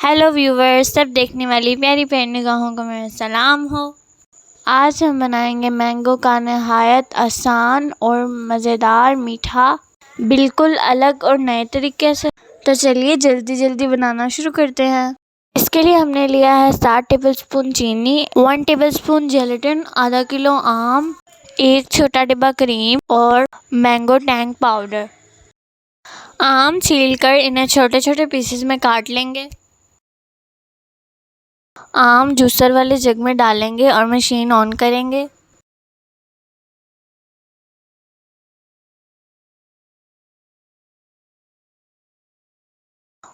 Hello viewers, सब देखने वाली प्यारी प्यारी निगाहों को मेरा सलाम हो। आज हम बनाएंगे मैंगो का नहायत आसान और मज़ेदार मीठा, बिल्कुल अलग और नए तरीके से। तो चलिए जल्दी जल्दी बनाना शुरू करते हैं। इसके लिए हमने लिया है 7 टेबलस्पून चीनी, 1 टेबलस्पून जेलेटिन, आधा किलो आम, 1 छोटा डिब्बा क्रीम और मैंगो टैंग पाउडर। आम छीलकर इन्हें छोटे छोटे पीसेस में काट लेंगे। आम जूसर वाले जग में डालेंगे और मशीन ऑन करेंगे।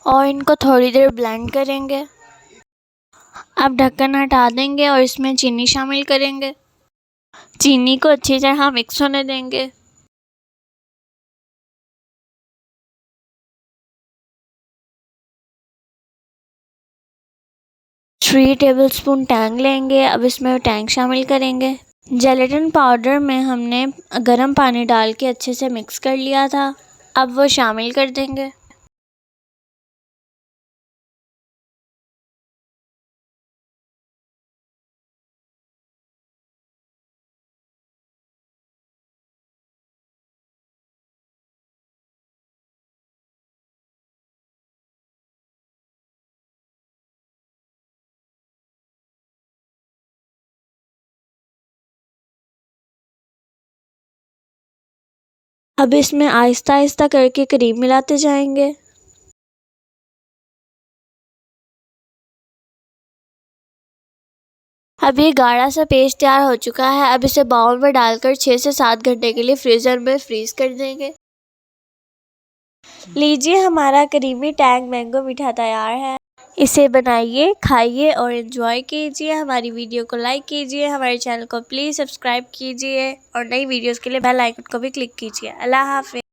और इनको थोड़ी देर ब्लेंड करेंगे। अब ढक्कन हटा देंगे और इसमें चीनी शामिल करेंगे। चीनी को अच्छी तरह मिक्स होने देंगे। थ्री टेबलस्पून टैंग लेंगे। अब इसमें टैंग शामिल करेंगे। जेलेटिन पाउडर में हमने गर्म पानी डाल के अच्छे से मिक्स कर लिया था, अब वो शामिल कर देंगे। अब इसमें आहिस्ता आहिस्ता करके क्रीम मिलाते जाएंगे। अब ये गाढ़ा सा पेस्ट तैयार हो चुका है। अब इसे बाउल में डालकर 6 से 7 घंटे के लिए फ्रीज़र में फ्रीज कर देंगे। लीजिए, हमारा क्रीमी टैंग मैंगो मीठा तैयार है। इसे बनाइए, खाइए और एंजॉय कीजिए। हमारी वीडियो को लाइक कीजिए, हमारे चैनल को प्लीज़ सब्सक्राइब कीजिए और नई वीडियोस के लिए बेल आइकन को भी क्लिक कीजिए। अल्लाह हाफ़िज़।